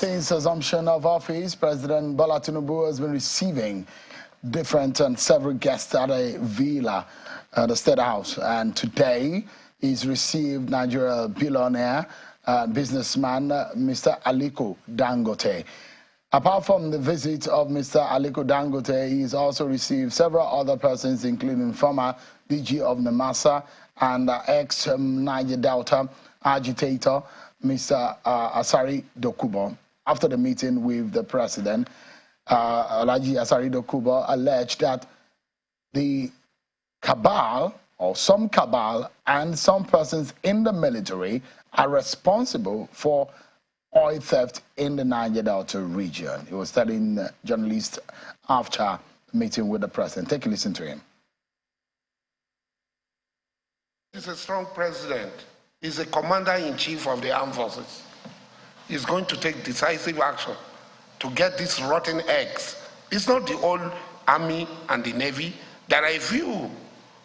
Since assumption of office, President Bola Tinubu has been receiving different and several guests at a villa at the State House. And today, he's received Nigeria billionaire businessman Mr. Aliko Dangote. Apart from the visit of Mr. Aliko Dangote, he's also received several other persons, including former DG of NAMASA and ex-Niger Delta agitator, Mr. Asari Dokubo. After the meeting with the president, Alhaji Asari Dokubo alleged that the cabal, or some cabal, and some persons in the military are responsible for oil theft in the Niger Delta region. He was telling journalists after the meeting with the president. Take a listen to him. He's a strong president. He's a commander-in-chief of the armed forces. He's going to take decisive action to get these rotten eggs. It's not the old army and the navy. There are a few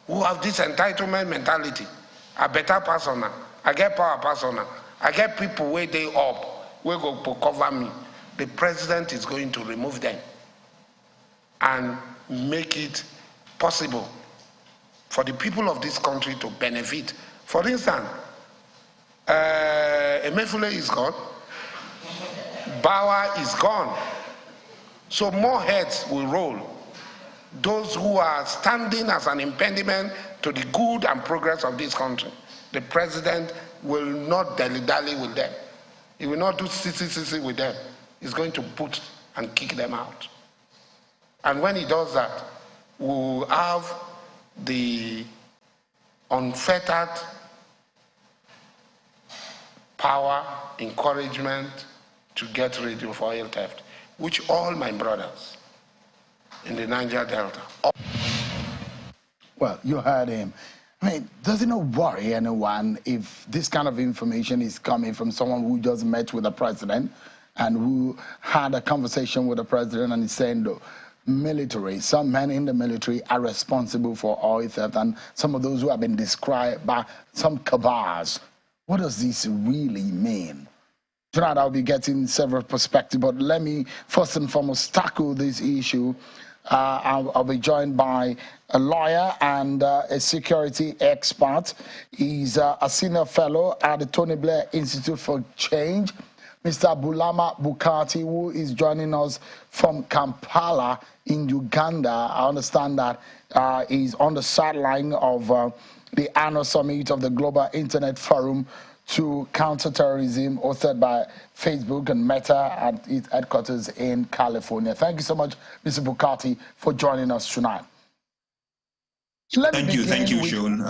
who have this entitlement mentality. I better persona, I get power persona, I get people where they up, where go to cover me. The president is going to remove them and make it possible for the people of this country to benefit. For instance, Emefule is gone, Bauer is gone, so more heads will roll. Those who are standing as an impediment to the good and progress of this country, the president will not dilly-dally with them. He will not do sissy with them. He's going to put and kick them out. And when he does that, we will have the unfettered power, encouragement to get rid of oil theft, which all my brothers in the Niger Delta. Well, you heard him. I mean, does it not worry anyone if this kind of information is coming from someone who just met with the president and who had a conversation with the president and is saying the military, some men in the military are responsible for oil theft, and some of those who have been described by some cabals? What does this really mean? Tonight I'll be getting several perspectives, but let me first and foremost tackle this issue. I'll be joined by a lawyer and a security expert. He's a senior fellow at the Tony Blair Institute for Change, Mr. Bulama Bukarti, who is joining us from Kampala in Uganda. I understand that he's on the sideline of the annual summit of the Global Internet Forum to Counterterrorism, hosted by Facebook and Meta at its headquarters in California. Thank you so much, Mr. Bukarti, for joining us tonight. Thank you, Sean.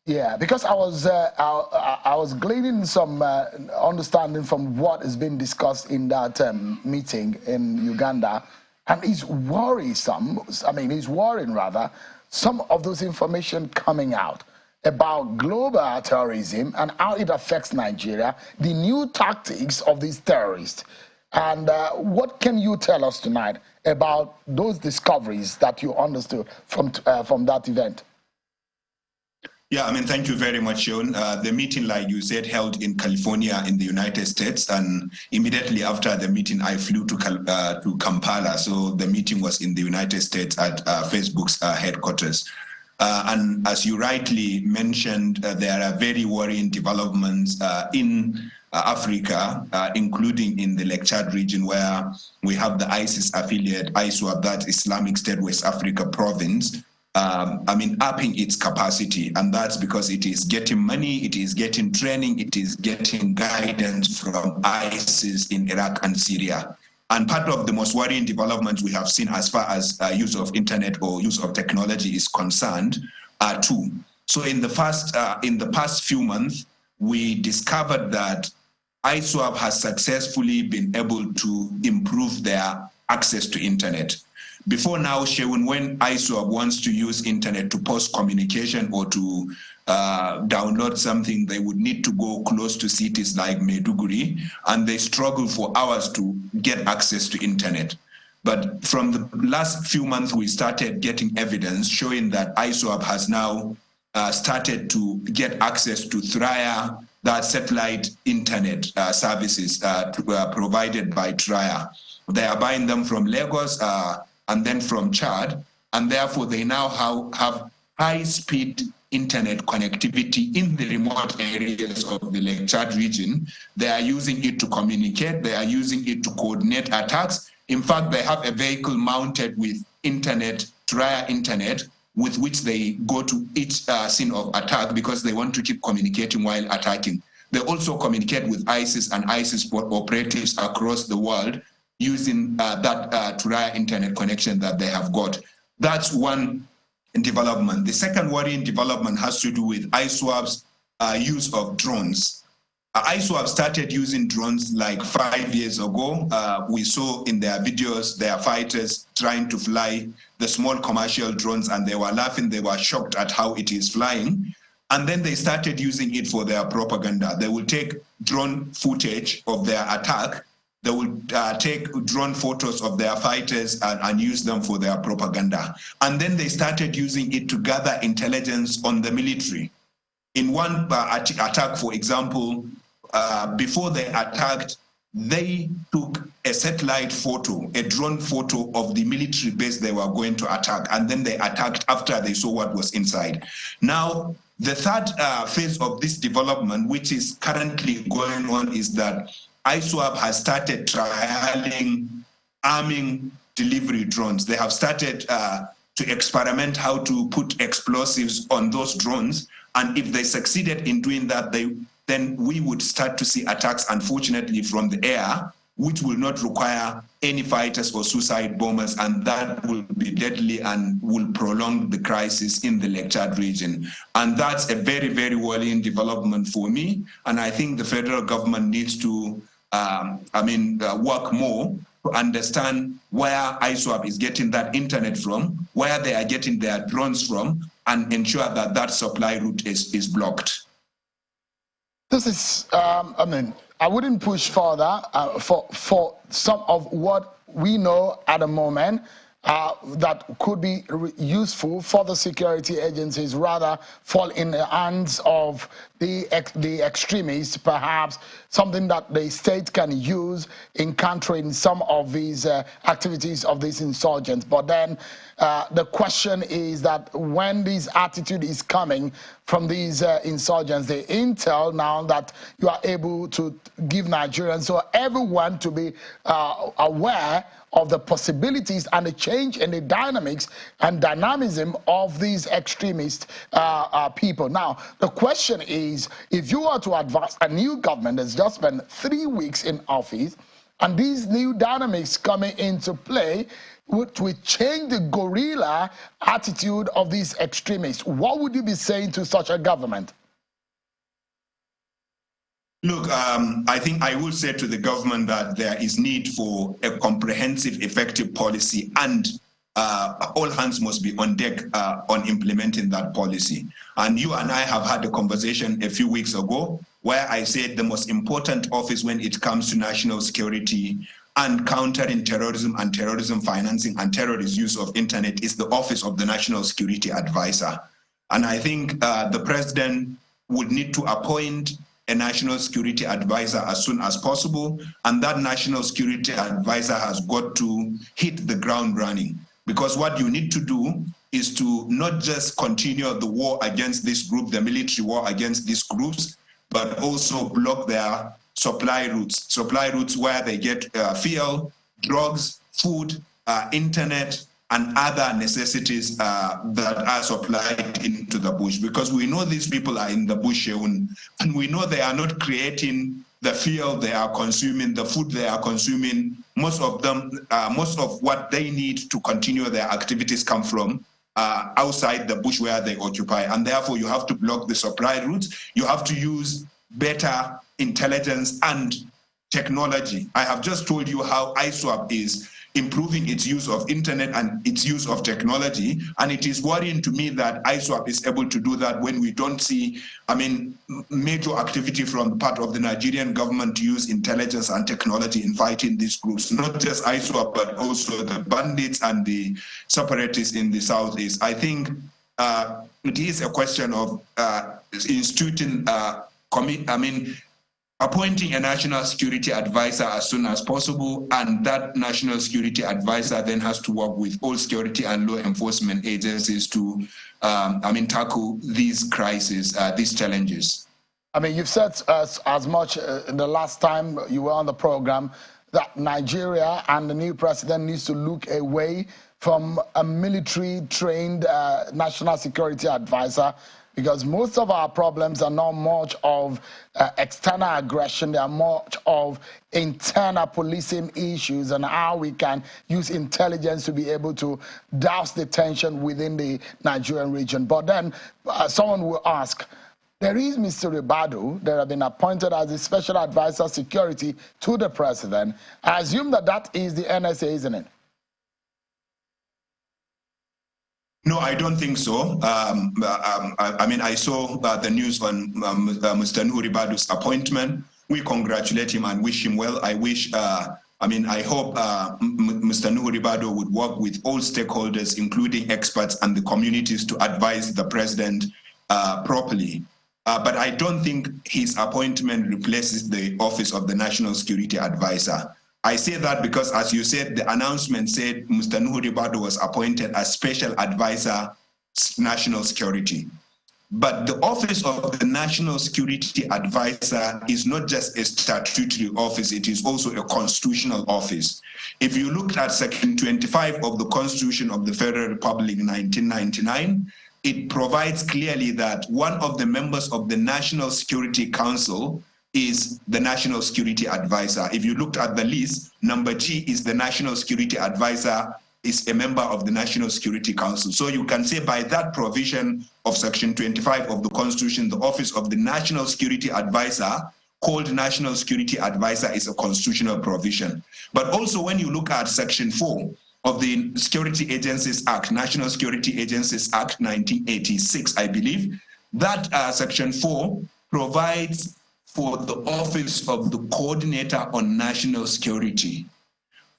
Yeah, because I was gleaning some understanding from what has been discussed in that meeting in Uganda, and it's worrisome. I mean, it's worrying rather, some of those information coming out about global terrorism and how it affects Nigeria, the new tactics of these terrorists. And what can you tell us tonight about those discoveries that you understood from that event? Yeah, I mean, thank you very much, Sean. The meeting, like you said, held in California in the United States, and immediately after the meeting, I flew to Kampala. So the meeting was in the United States at Facebook's headquarters. And as you rightly mentioned, there are very worrying developments in Africa, including in the Lake Chad region, where we have the ISIS affiliate, ISWAP, that Islamic State West Africa province, upping its capacity. And that's because it is getting money, it is getting training, it is getting guidance from ISIS in Iraq and Syria. And part of the most worrying developments we have seen as far as use of internet or use of technology is concerned are two. So in the past few months, we discovered that ISWAP has successfully been able to improve their access to internet. Before now, Shewin, when ISWAP wants to use internet to post communication or to download something, they would need to go close to cities like Maiduguri, and they struggle for hours to get access to internet. But from the last few months, we started getting evidence showing that ISWAP has now started to get access to Thraya, that satellite internet services provided by Trier. They are buying them from Lagos and then from Chad, and therefore they now have high-speed internet connectivity in the remote areas of the Lake Chad region. They are using it to communicate. They are using it to coordinate attacks. In fact, they have a vehicle mounted with internet, Trier internet, with which they go to each scene of attack because they want to keep communicating while attacking. They also communicate with ISIS and ISIS operatives across the world using that Trier internet connection that they have got. That's one development. The second worrying development has to do with ISWAP's use of drones. ISWAP started using drones like 5 years ago. We saw in their videos their fighters trying to fly the small commercial drones, and they were laughing, they were shocked at how it is flying. And then they started using it for their propaganda. They will take drone footage of their attack. They will take drone photos of their fighters and use them for their propaganda. And then they started using it to gather intelligence on the military. In one attack, for example, before they attacked, they took a satellite photo, a drone photo of the military base they were going to attack, and then they attacked after they saw what was inside. Now, the third phase of this development, which is currently going on, is that ISWAP has started trialing arming delivery drones. They have started to experiment how to put explosives on those drones. And if they succeeded in doing that, then we would start to see attacks, unfortunately, from the air, which will not require any fighters or suicide bombers, and that will be deadly and will prolong the crisis in the Lake Chad region. And that's a very, very worrying development for me. And I think the federal government needs to work more to understand where ISWAP is getting that internet from, where they are getting their drones from, and ensure that that supply route is blocked. This is, I wouldn't push further for some of what we know at the moment that could be useful for the security agencies, rather fall in the hands of the extremists, perhaps something that the state can use in countering some of these activities of these insurgents. But then the question is that when this attitude is coming from these insurgents, the intel now that you are able to give Nigerians, so everyone to be aware of the possibilities and the change in the dynamics and dynamism of these extremist people. Now, the question is, if you are to advise a new government that's just spent 3 weeks in office, and these new dynamics coming into play, which will change the guerrilla attitude of these extremists, what would you be saying to such a government? Look, I think I will say to the government that there is need for a comprehensive, effective policy, and all hands must be on deck on implementing that policy. And you and I have had a conversation a few weeks ago where I said the most important office when it comes to national security and countering terrorism and terrorism financing and terrorist use of internet is the office of the National Security Advisor. And I think the president would need to appoint a national security advisor as soon as possible, and that national security advisor has got to hit the ground running. Because what you need to do is to not just continue the war against this group, the military war against these groups, but also block their supply routes where they get fuel, drugs, food, internet, and other necessities that are supplied into the bush. Because we know these people are in the bush, and we know they are not creating the fuel they are consuming, the food they are consuming. Most of them, most of what they need to continue their activities come from outside the bush where they occupy. And therefore, you have to block the supply routes. You have to use better intelligence and technology. I have just told you how ISWAP is improving its use of internet and its use of technology, and it is worrying to me that ISWAP is able to do that when we don't see, major activity from the part of the Nigerian government to use intelligence and technology in fighting these groups, not just ISWAP, but also the bandits and the separatists in the southeast. I think it is a question of instituting appointing a national security advisor as soon as possible, and that national security advisor then has to work with all security and law enforcement agencies to, tackle these crises, these challenges. I mean, you've said as much in the last time you were on the program that Nigeria and the new president needs to look away from a military-trained national security advisor, because most of our problems are not much of external aggression, they are much of internal policing issues and how we can use intelligence to be able to douse the tension within the Nigerian region. But then someone will ask, there is Mr. Ribadu that have been appointed as the special advisor security to the president. I assume that that is the NSA, isn't it? No, I don't think so. I saw the news on Mr. Nuhu Ribadu's appointment. We congratulate him and wish him well. I hope Mr. Nuhu Ribadu would work with all stakeholders, including experts and the communities, to advise the president properly. But I don't think his appointment replaces the office of the National Security Advisor. I say that because, as you said, the announcement said Mr. Nuhu Ribadu was appointed as Special Advisor, National Security. But the office of the National Security Advisor is not just a statutory office, it is also a constitutional office. If you look at Section 25 of the Constitution of the Federal Republic in 1999, it provides clearly that one of the members of the National Security Council is the National Security Advisor. If you looked at the list, number G is the National Security Advisor, is a member of the National Security Council. So you can say by that provision of Section 25 of the Constitution, the office of the National Security Advisor, called National Security Advisor, is a constitutional provision. But also when you look at Section 4 of the Security Agencies Act, National Security Agencies Act 1986, I believe, that Section 4 provides for the office of the Coordinator on National Security.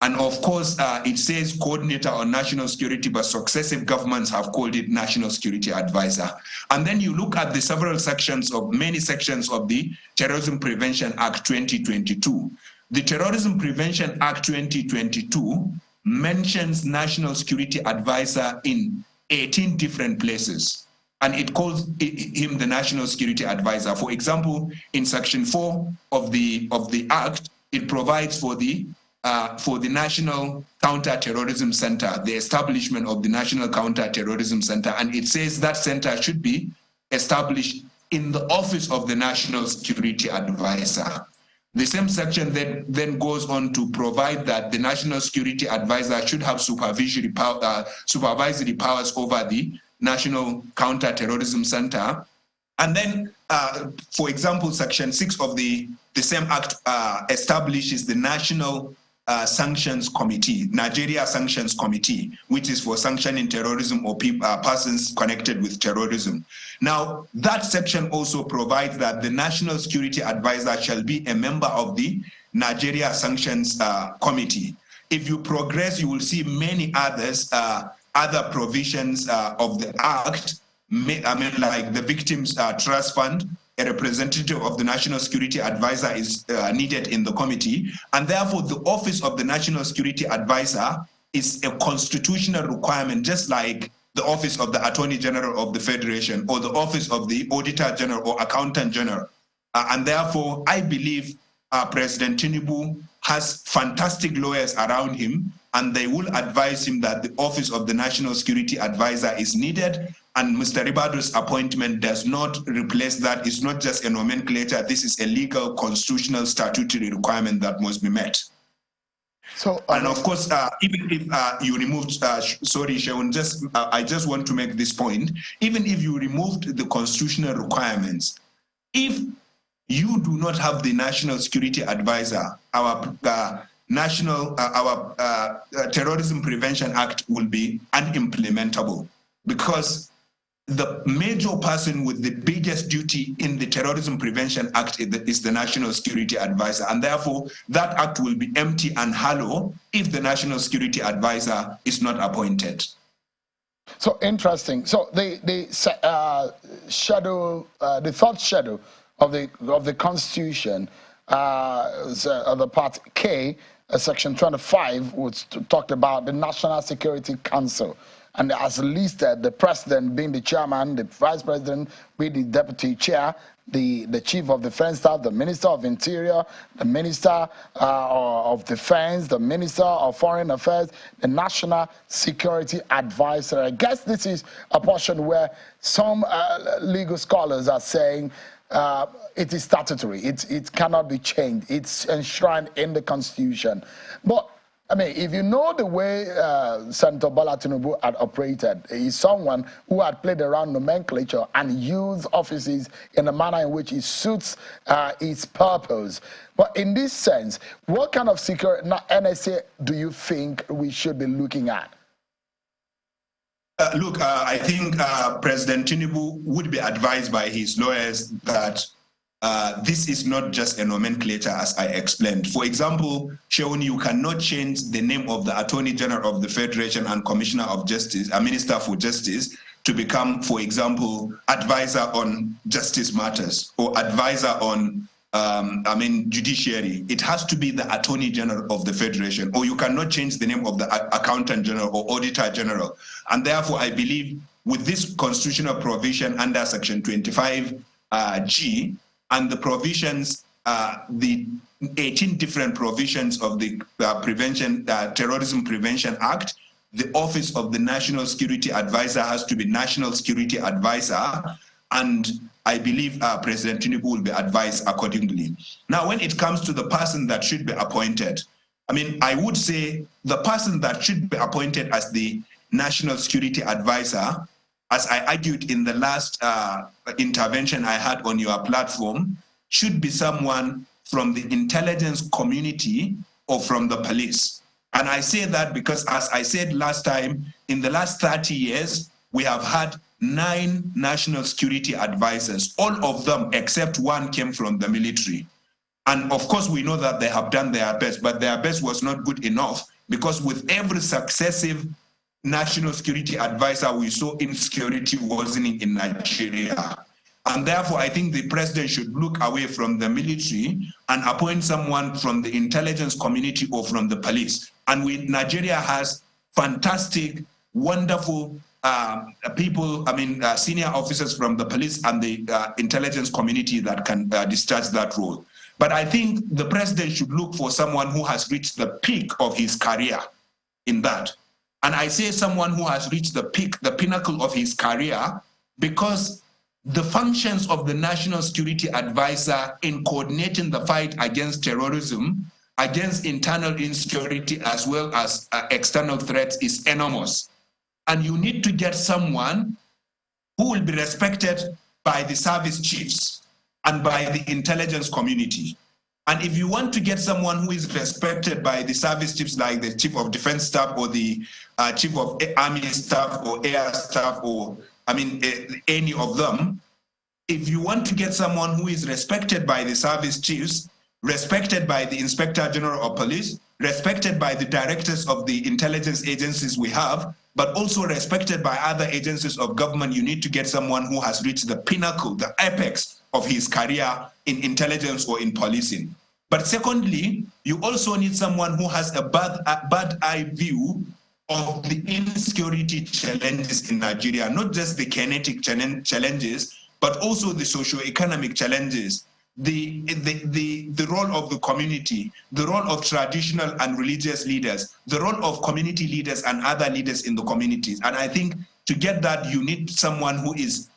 And of course, it says Coordinator on National Security, but successive governments have called it National Security Advisor. And then you look at the many sections of the Terrorism Prevention Act 2022. The Terrorism Prevention Act 2022 mentions National Security Advisor in 18 different places, and it calls him the National Security Advisor. For example, in Section 4 of the Act, it provides for the National Counter-Terrorism Center, the establishment of the National Counter-Terrorism Center, and it says that center should be established in the office of the National Security Advisor. The same section then goes on to provide that the National Security Advisor should have supervisory powers over the National Counter-Terrorism Center. And then, for example, Section 6 of the same act establishes the National Sanctions Committee, Nigeria Sanctions Committee, which is for sanctioning terrorism or persons connected with terrorism. Now, that section also provides that the National Security Advisor shall be a member of the Nigeria Sanctions Committee. If you progress, you will see many others, other provisions of the Act, like the Victims Trust Fund. A representative of the National Security Advisor is needed in the committee, and therefore the office of the National Security Advisor is a constitutional requirement, just like the office of the Attorney General of the Federation or the office of the Auditor General or Accountant General. And therefore, I believe President Tinubu has fantastic lawyers around him, and they will advise him that the office of the National Security Advisor is needed. And Mr. Ribadu's appointment does not replace that. It's not just a nomenclature. This is a legal, constitutional, statutory requirement that must be met. So, and of course, even if you removed, sorry, Shaun, I just want to make this point. Even if you removed the constitutional requirements, if you do not have the National Security Advisor, our Terrorism Prevention Act will be unimplementable, because the major person with the biggest duty in the Terrorism Prevention Act is the National Security Advisor, and therefore that act will be empty and hollow if the National Security Advisor is not appointed. So interesting. So the third schedule of the Constitution, the Part K, Section 25, which talked about the National Security Council. And as listed, the president being the chairman, the vice president being the deputy chair, the chief of defense staff, the minister of interior, the minister of defense, the minister of foreign affairs, the national security advisor. I guess this is a portion where some legal scholars are saying it is statutory. It cannot be changed. It's enshrined in the Constitution. But I mean, if you know the way Senator Bola Tinubu had operated, he's someone who had played around nomenclature and used offices in a manner in which it suits its purpose. But in this sense, what kind of security NSA do you think we should be looking at? Look, I think President Tinubu would be advised by his lawyers that this is not just a nomenclature, as I explained. For example, Sheon, you cannot change the name of the Attorney General of the Federation and Commissioner of Justice, a Minister for Justice, to become, for example, advisor on justice matters or advisor on, judiciary. It has to be the Attorney General of the Federation, or you cannot change the name of the Accountant General or Auditor General. And therefore, I believe with this constitutional provision under Section 25G, and the provisions, the 18 different provisions of the Terrorism Prevention Act, the Office of the National Security Advisor has to be National Security Advisor, and I believe President Tinubu will be advised accordingly. Now, when it comes to the person that should be appointed, I mean, I would say the person that should be appointed as the National Security Advisor, as I argued in the last intervention I had on your platform, should be someone from the intelligence community or from the police. And I say that because, as I said last time, in the last 30 years, we have had 9 national security advisors. All of them, except one, came from the military. And of course, we know that they have done their best, but their best was not good enough, because with every successive national security advisor, we saw insecurity worsening in Nigeria. And therefore, I think the president should look away from the military and appoint someone from the intelligence community or from the police. And Nigeria has fantastic, wonderful people, senior officers from the police and the intelligence community that can discharge that role. But I think the president should look for someone who has reached the peak of his career in that. And I say someone who has reached the peak, the pinnacle of his career, because the functions of the National Security Advisor in coordinating the fight against terrorism, against internal insecurity, as well as external threats is enormous. And you need to get someone who will be respected by the service chiefs and by the intelligence community. And if you want to get someone who is respected by the service chiefs, like the Chief of Defense Staff or the Chief of Army Staff or Air Staff, or any of them, if you want to get someone who is respected by the service chiefs, respected by the Inspector General of Police, respected by the directors of the intelligence agencies we have, but also respected by other agencies of government, you need to get someone who has reached the pinnacle, the apex of his career in intelligence or in policing. But secondly, you also need someone who has a bad eye view of the insecurity challenges in Nigeria, not just the kinetic challenges, but also the socio-economic challenges, the role of the community, the role of traditional and religious leaders, the role of community leaders and other leaders in the communities. And I think to get that, you need someone who is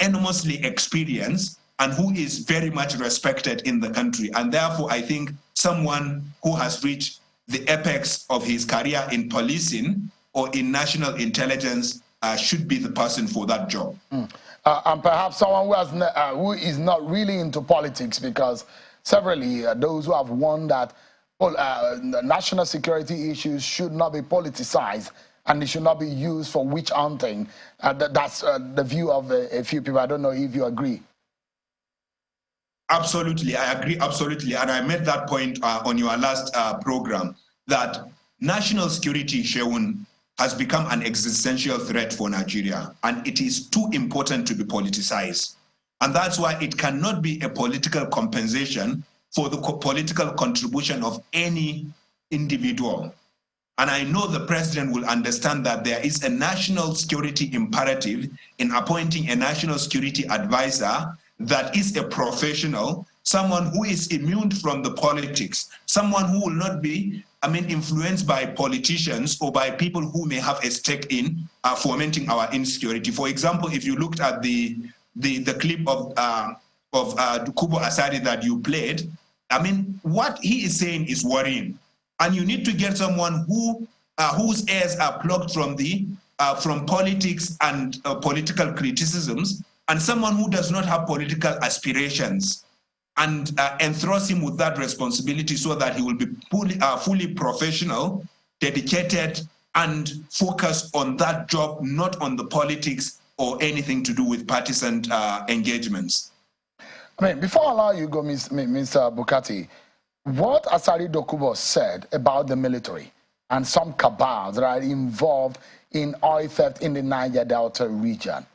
enormously experienced and who is very much respected in the country. And therefore, I think someone who has reached the apex of his career in policing or in national intelligence should be the person for that job. And perhaps someone who is not really into politics, because severally those who have won that national security issues should not be politicized and they should not be used for witch hunting. That's the view of a few people. I don't know if you agree. Absolutely, I agree, absolutely. And I made that point on your last program, that national security, Sheun, has become an existential threat for Nigeria, and it is too important to be politicized. And that's why it cannot be a political compensation for the political contribution of any individual. And I know the president will understand that there is a national security imperative in appointing a national security advisor that is a professional, someone who is immune from the politics, someone who will not be, influenced by politicians or by people who may have a stake in fomenting our insecurity. For example, if you looked at the clip of Kubo Asari that you played, what he is saying is worrying. And you need to get someone whose ears are plugged from politics and political criticisms, and someone who does not have political aspirations, and entrust him with that responsibility so that he will be fully professional, dedicated, and focused on that job, not on the politics or anything to do with partisan engagements. Before I allow you go, Mr. Bukarti, what Asari Dokubo said about the military and some cabals that are involved in oil theft in the Niger Delta region,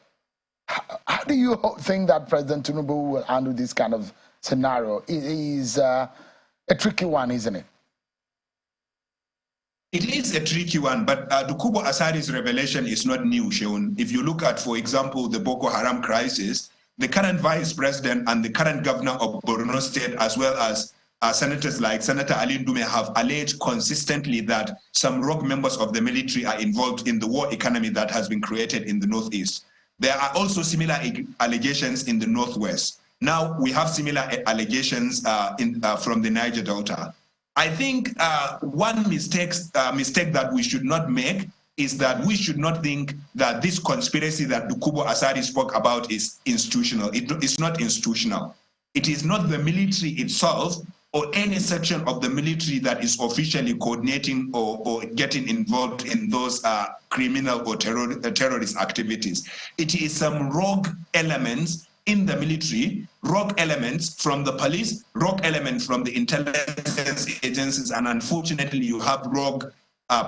how do you think that President Tinubu will handle this kind of scenario? It is a tricky one, isn't it? It is a tricky one, but Dokubo Asari's revelation is not new, Sheon. If you look at, for example, the Boko Haram crisis, the current vice president and the current governor of Borno State, as well as senators like Senator Ali Ndume, have alleged consistently that some rogue members of the military are involved in the war economy that has been created in the Northeast. There are also similar allegations in the Northwest. Now we have similar allegations from the Niger Delta. I think one mistake that we should not make is that we should not think that this conspiracy that Dokubo Asari spoke about is institutional. It's not institutional. It is not the military itself or any section of the military that is officially coordinating or getting involved in those criminal or terrorist activities. It is some rogue elements in the military, rogue elements from the police, rogue elements from the intelligence agencies, and unfortunately you have rogue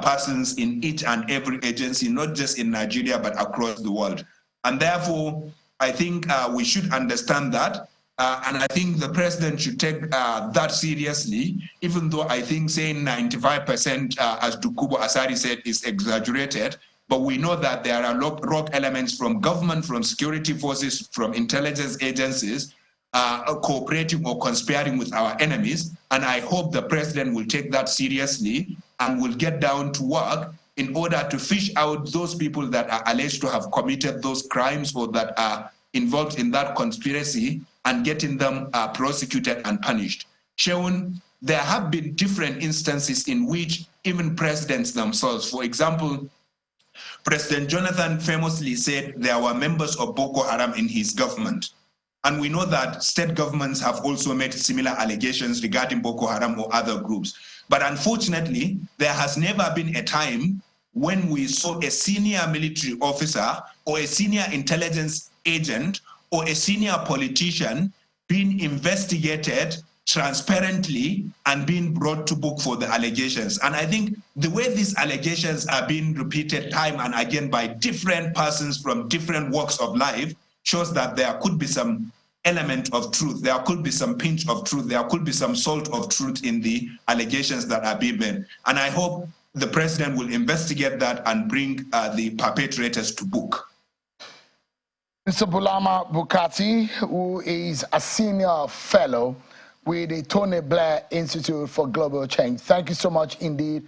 persons in each and every agency, not just in Nigeria, but across the world. And therefore, I think we should understand that. And I think the president should take that seriously, even though I think saying 95%, as Dokubo Asari said, is exaggerated. But we know that there are rogue elements from government, from security forces, from intelligence agencies, cooperating or conspiring with our enemies. And I hope the president will take that seriously and will get down to work in order to fish out those people that are alleged to have committed those crimes or that are involved in that conspiracy and getting them prosecuted and punished. Sheon, there have been different instances in which even presidents themselves, for example, President Jonathan famously said there were members of Boko Haram in his government. And we know that state governments have also made similar allegations regarding Boko Haram or other groups. But unfortunately, there has never been a time when we saw a senior military officer or a senior intelligence agent or a senior politician being investigated transparently and being brought to book for the allegations. And I think the way these allegations are being repeated time and again by different persons from different walks of life shows that there could be some element of truth, there could be some pinch of truth, there could be some salt of truth in the allegations that are being made. And I hope the president will investigate that and bring the perpetrators to book. Mr. Bulama Bukarti, who is a senior fellow with the Tony Blair Institute for Global Change. Thank you so much indeed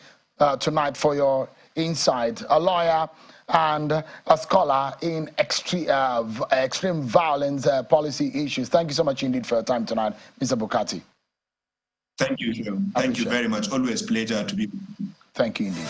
tonight for your insight. A lawyer and a scholar in extreme violence policy issues. Thank you so much indeed for your time tonight, Mr. Bukarti. Thank you, Joe. Thank you very much. Always a pleasure to be with you. Thank you indeed.